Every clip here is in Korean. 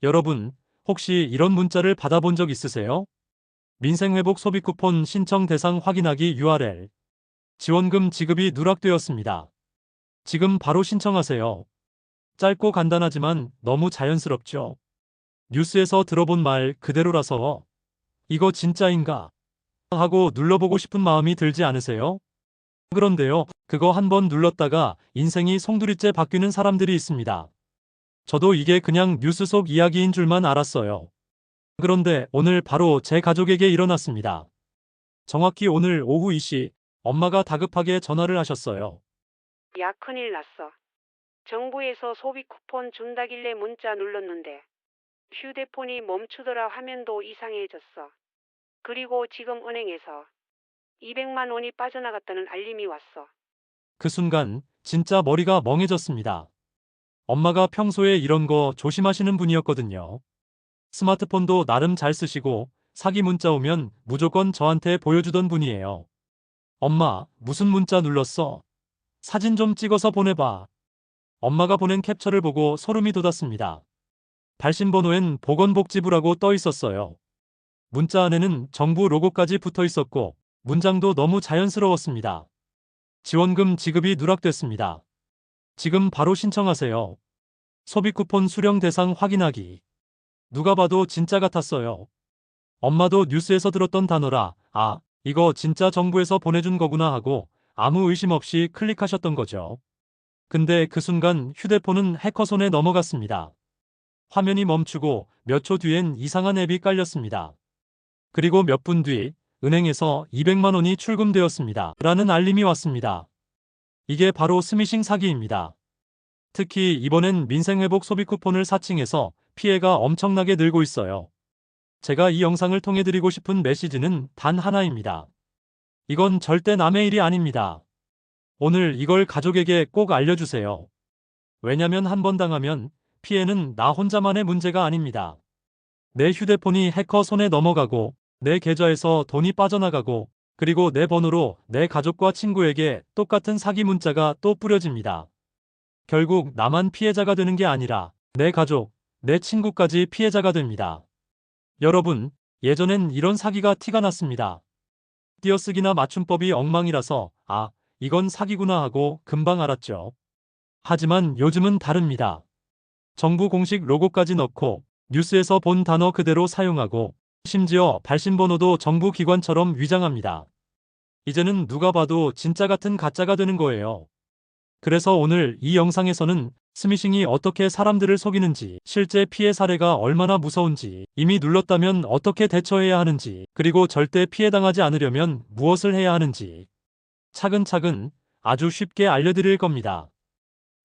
여러분, 혹시 이런 문자를 받아본 적 있으세요? 민생회복 소비 쿠폰 신청 대상 확인하기 URL. 지원금 지급이 누락되었습니다. 지금 바로 신청하세요. 짧고 간단하지만 너무 자연스럽죠? 뉴스에서 들어본 말 그대로라서 이거 진짜인가 하고 눌러보고 싶은 마음이 들지 않으세요? 그런데요, 그거 한번 눌렀다가 인생이 송두리째 바뀌는 사람들이 있습니다. 저도 이게 그냥 뉴스 속 이야기인 줄만 알았어요. 그런데 오늘 바로 제 가족에게 일어났습니다. 정확히 오늘 오후 2시, 엄마가 다급하게 전화를 하셨어요. 야, 큰일 났어. 정부에서 소비 쿠폰 준다길래 문자 눌렀는데 휴대폰이 멈추더라. 화면도 이상해졌어. 그리고 지금 은행에서 200만 원이 빠져나갔다는 알림이 왔어. 그 순간 진짜 머리가 멍해졌습니다. 엄마가 평소에 이런 거 조심하시는 분이었거든요. 스마트폰도 나름 잘 쓰시고 사기 문자 오면 무조건 저한테 보여주던 분이에요. 엄마, 무슨 문자 눌렀어? 사진 좀 찍어서 보내봐. 엄마가 보낸 캡처를 보고 소름이 돋았습니다. 발신번호엔 보건복지부라고 떠 있었어요. 문자 안에는 정부 로고까지 붙어 있었고 문장도 너무 자연스러웠습니다. 지원금 지급이 누락됐습니다. 지금 바로 신청하세요. 소비쿠폰 수령 대상 확인하기. 누가 봐도 진짜 같았어요. 엄마도 뉴스에서 들었던 단어라, 아, 이거 진짜 정부에서 보내준 거구나 하고 아무 의심 없이 클릭하셨던 거죠. 근데 그 순간 휴대폰은 해커 손에 넘어갔습니다. 화면이 멈추고 몇 초 뒤엔 이상한 앱이 깔렸습니다. 그리고 몇 분 뒤 은행에서 200만 원이 출금되었습니다. 라는 알림이 왔습니다. 이게 바로 스미싱 사기입니다. 특히 이번엔 민생회복 소비 쿠폰을 사칭해서 피해가 엄청나게 늘고 있어요. 제가 이 영상을 통해 드리고 싶은 메시지는 단 하나입니다. 이건 절대 남의 일이 아닙니다. 오늘 이걸 가족에게 꼭 알려주세요. 왜냐면 한 번 당하면 피해는 나 혼자만의 문제가 아닙니다. 내 휴대폰이 해커 손에 넘어가고 내 계좌에서 돈이 빠져나가고 그리고 내 번호로 내 가족과 친구에게 똑같은 사기 문자가 또 뿌려집니다. 결국 나만 피해자가 되는 게 아니라 내 가족, 내 친구까지 피해자가 됩니다. 여러분, 예전엔 이런 사기가 티가 났습니다. 띄어쓰기나 맞춤법이 엉망이라서 아, 이건 사기구나 하고 금방 알았죠. 하지만 요즘은 다릅니다. 정부 공식 로고까지 넣고 뉴스에서 본 단어 그대로 사용하고 심지어 발신번호도 정부 기관처럼 위장합니다. 이제는 누가 봐도 진짜 같은 가짜가 되는 거예요. 그래서 오늘 이 영상에서는 스미싱이 어떻게 사람들을 속이는지, 실제 피해 사례가 얼마나 무서운지, 이미 눌렀다면 어떻게 대처해야 하는지, 그리고 절대 피해당하지 않으려면 무엇을 해야 하는지 차근차근 아주 쉽게 알려드릴 겁니다.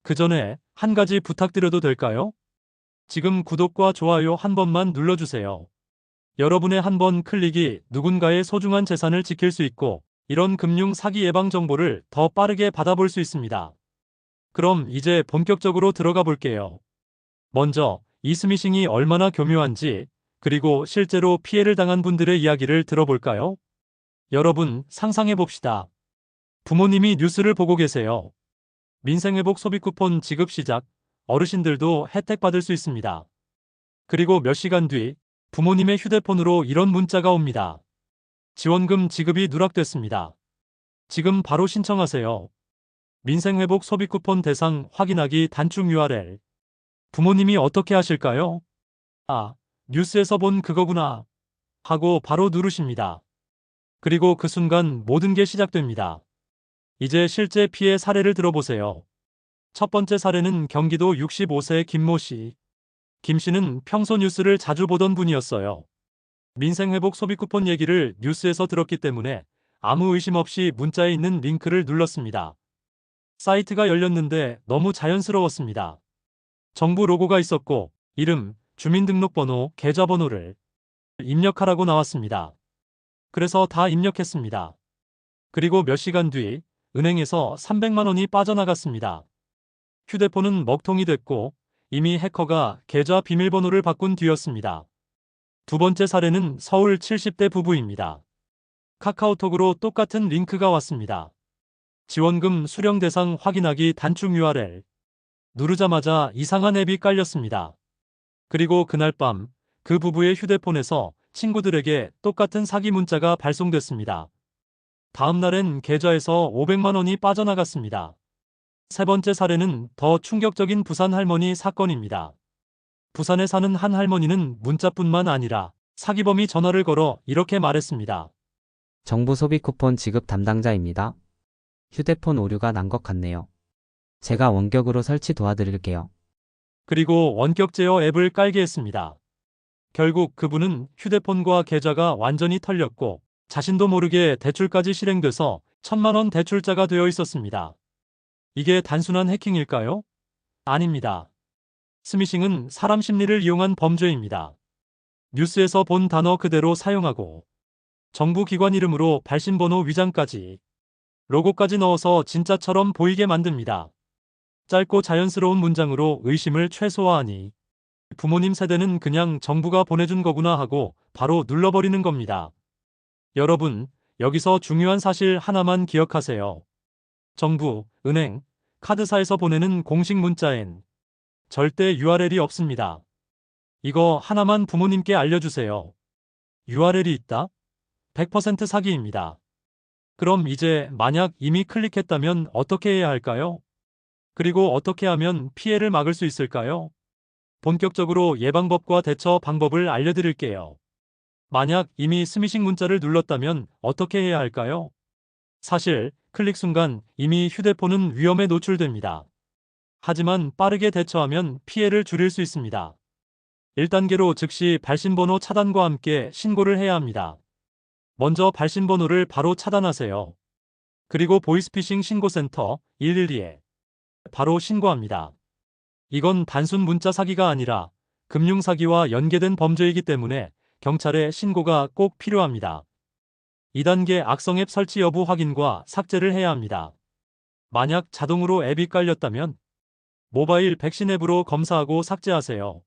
그 전에 한 가지 부탁드려도 될까요? 지금 구독과 좋아요 한 번만 눌러주세요. 여러분의 한 번 클릭이 누군가의 소중한 재산을 지킬 수 있고 이런 금융 사기 예방 정보를 더 빠르게 받아볼 수 있습니다. 그럼 이제 본격적으로 들어가 볼게요. 먼저 이 스미싱이 얼마나 교묘한지 그리고 실제로 피해를 당한 분들의 이야기를 들어볼까요? 여러분 상상해 봅시다. 부모님이 뉴스를 보고 계세요. 민생회복 소비 쿠폰 지급 시작, 어르신들도 혜택 받을 수 있습니다. 그리고 몇 시간 뒤 부모님의 휴대폰으로 이런 문자가 옵니다. 지원금 지급이 누락됐습니다. 지금 바로 신청하세요. 민생회복 소비 쿠폰 대상 확인하기 단축 URL. 부모님이 어떻게 하실까요? 아, 뉴스에서 본 그거구나 하고 바로 누르십니다. 그리고 그 순간 모든 게 시작됩니다. 이제 실제 피해 사례를 들어보세요. 첫 번째 사례는 경기도 65세 김모 씨. 김 씨는 평소 뉴스를 자주 보던 분이었어요. 민생회복 소비 쿠폰 얘기를 뉴스에서 들었기 때문에 아무 의심 없이 문자에 있는 링크를 눌렀습니다. 사이트가 열렸는데 너무 자연스러웠습니다. 정부 로고가 있었고 이름, 주민등록번호, 계좌번호를 입력하라고 나왔습니다. 그래서 다 입력했습니다. 그리고 몇 시간 뒤 은행에서 300만 원이 빠져나갔습니다. 휴대폰은 먹통이 됐고 이미 해커가 계좌 비밀번호를 바꾼 뒤였습니다. 두 번째 사례는 서울 70대 부부입니다. 카카오톡으로 똑같은 링크가 왔습니다. 지원금 수령 대상 확인하기 단축 URL. 누르자마자 이상한 앱이 깔렸습니다. 그리고 그날 밤 그 부부의 휴대폰에서 친구들에게 똑같은 사기 문자가 발송됐습니다. 다음 날엔 계좌에서 500만 원이 빠져나갔습니다. 세 번째 사례는 더 충격적인 부산 할머니 사건입니다. 부산에 사는 한 할머니는 문자뿐만 아니라 사기범이 전화를 걸어 이렇게 말했습니다. 정부 소비 쿠폰 지급 담당자입니다. 휴대폰 오류가 난 것 같네요. 제가 원격으로 설치 도와드릴게요. 그리고 원격 제어 앱을 깔게 했습니다. 결국 그분은 휴대폰과 계좌가 완전히 털렸고 자신도 모르게 대출까지 실행돼서 1,000만 원 대출자가 되어 있었습니다. 이게 단순한 해킹일까요? 아닙니다. 스미싱은 사람 심리를 이용한 범죄입니다. 뉴스에서 본 단어 그대로 사용하고 정부 기관 이름으로 발신번호 위장까지 로고까지 넣어서 진짜처럼 보이게 만듭니다. 짧고 자연스러운 문장으로 의심을 최소화하니 부모님 세대는 그냥 정부가 보내준 거구나 하고 바로 눌러버리는 겁니다. 여러분, 여기서 중요한 사실 하나만 기억하세요. 정부, 은행, 카드사에서 보내는 공식 문자엔 절대 URL이 없습니다. 이거 하나만 부모님께 알려주세요. URL이 있다? 100% 사기입니다. 그럼 이제 만약 이미 클릭했다면 어떻게 해야 할까요? 그리고 어떻게 하면 피해를 막을 수 있을까요? 본격적으로 예방법과 대처 방법을 알려드릴게요. 만약 이미 스미싱 문자를 눌렀다면 어떻게 해야 할까요? 사실 클릭 순간 이미 휴대폰은 위험에 노출됩니다. 하지만 빠르게 대처하면 피해를 줄일 수 있습니다. 1단계로 즉시 발신번호 차단과 함께 신고를 해야 합니다. 먼저 발신번호를 바로 차단하세요. 그리고 보이스피싱 신고센터 112에 바로 신고합니다. 이건 단순 문자 사기가 아니라 금융사기와 연계된 범죄이기 때문에 경찰에 신고가 꼭 필요합니다. 2단계 악성 앱 설치 여부 확인과 삭제를 해야 합니다. 만약 자동으로 앱이 깔렸다면 모바일 백신 앱으로 검사하고 삭제하세요.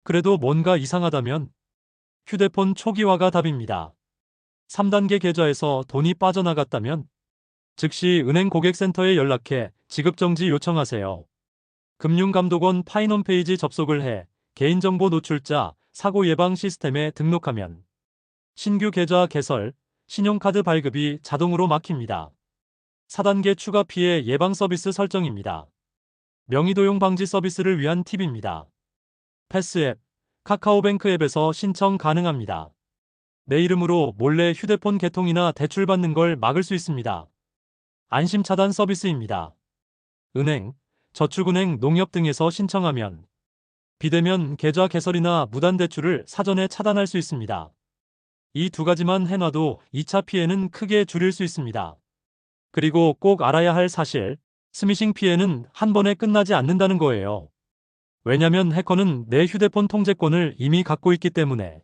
그래도 뭔가 이상하다면 휴대폰 초기화가 답입니다. 3단계 계좌에서 돈이 빠져나갔다면 즉시 은행 고객센터에 연락해 지급정지 요청하세요. 금융감독원 파인 홈페이지 접속을 해 개인정보 노출자 사고 예방 시스템에 등록하면 신규 계좌 개설, 신용카드 발급이 자동으로 막힙니다. 4단계 추가 피해 예방 서비스 설정입니다. 명의도용 방지 서비스를 위한 팁입니다. 패스앱, 카카오뱅크 앱에서 신청 가능합니다. 내 이름으로 몰래 휴대폰 개통이나 대출받는 걸 막을 수 있습니다. 안심 차단 서비스입니다. 은행, 저축은행, 농협 등에서 신청하면 비대면 계좌 개설이나 무단 대출을 사전에 차단할 수 있습니다. 이 두 가지만 해놔도 2차 피해는 크게 줄일 수 있습니다. 그리고 꼭 알아야 할 사실, 스미싱 피해는 한 번에 끝나지 않는다는 거예요. 왜냐면 해커는 내 휴대폰 통제권을 이미 갖고 있기 때문에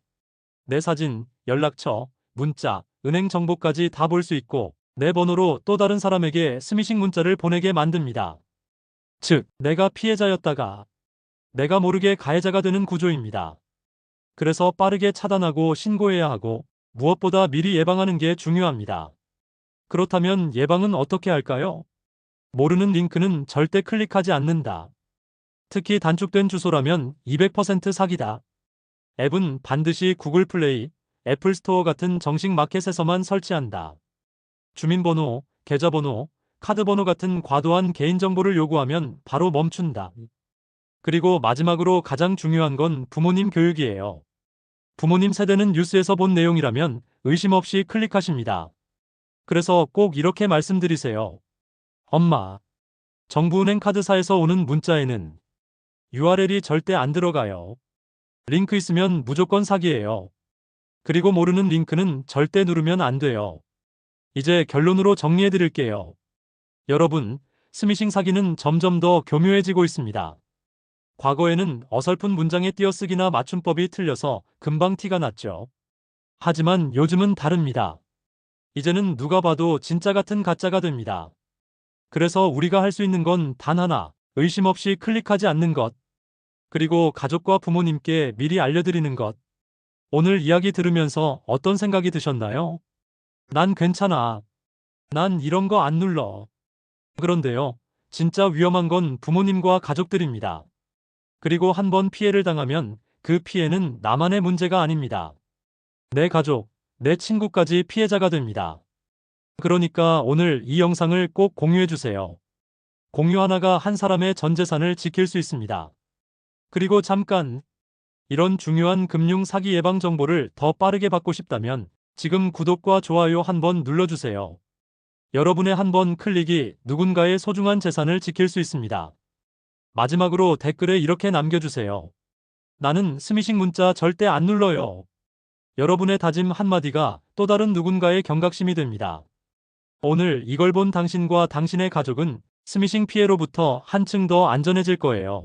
내 사진, 연락처, 문자, 은행 정보까지 다 볼 수 있고 내 번호로 또 다른 사람에게 스미싱 문자를 보내게 만듭니다. 즉, 내가 피해자였다가 내가 모르게 가해자가 되는 구조입니다. 그래서 빠르게 차단하고 신고해야 하고 무엇보다 미리 예방하는 게 중요합니다. 그렇다면 예방은 어떻게 할까요? 모르는 링크는 절대 클릭하지 않는다. 특히 단축된 주소라면 200% 사기다. 앱은 반드시 구글 플레이, 애플 스토어 같은 정식 마켓에서만 설치한다. 주민번호, 계좌번호, 카드번호 같은 과도한 개인정보를 요구하면 바로 멈춘다. 그리고 마지막으로 가장 중요한 건 부모님 교육이에요. 부모님 세대는 뉴스에서 본 내용이라면 의심 없이 클릭하십니다. 그래서 꼭 이렇게 말씀드리세요. 엄마, 정부은행 카드사에서 오는 문자에는 URL이 절대 안 들어가요. 링크 있으면 무조건 사기예요. 그리고 모르는 링크는 절대 누르면 안 돼요. 이제 결론으로 정리해 드릴게요. 여러분, 스미싱 사기는 점점 더 교묘해지고 있습니다. 과거에는 어설픈 문장의 띄어쓰기나 맞춤법이 틀려서 금방 티가 났죠. 하지만 요즘은 다릅니다. 이제는 누가 봐도 진짜 같은 가짜가 됩니다. 그래서 우리가 할 수 있는 건 단 하나, 의심 없이 클릭하지 않는 것. 그리고 가족과 부모님께 미리 알려드리는 것. 오늘 이야기 들으면서 어떤 생각이 드셨나요? 난 괜찮아. 난 이런 거 안 눌러. 그런데요, 진짜 위험한 건 부모님과 가족들입니다. 그리고 한번 피해를 당하면 그 피해는 나만의 문제가 아닙니다. 내 가족, 내 친구까지 피해자가 됩니다. 그러니까 오늘 이 영상을 꼭 공유해주세요. 공유 하나가 한 사람의 전 재산을 지킬 수 있습니다. 그리고 잠깐, 이런 중요한 금융 사기 예방 정보를 더 빠르게 받고 싶다면 지금 구독과 좋아요 한번 눌러주세요. 여러분의 한 번 클릭이 누군가의 소중한 재산을 지킬 수 있습니다. 마지막으로 댓글에 이렇게 남겨주세요. 나는 스미싱 문자 절대 안 눌러요. 여러분의 다짐 한마디가 또 다른 누군가의 경각심이 됩니다. 오늘 이걸 본 당신과 당신의 가족은 스미싱 피해로부터 한층 더 안전해질 거예요.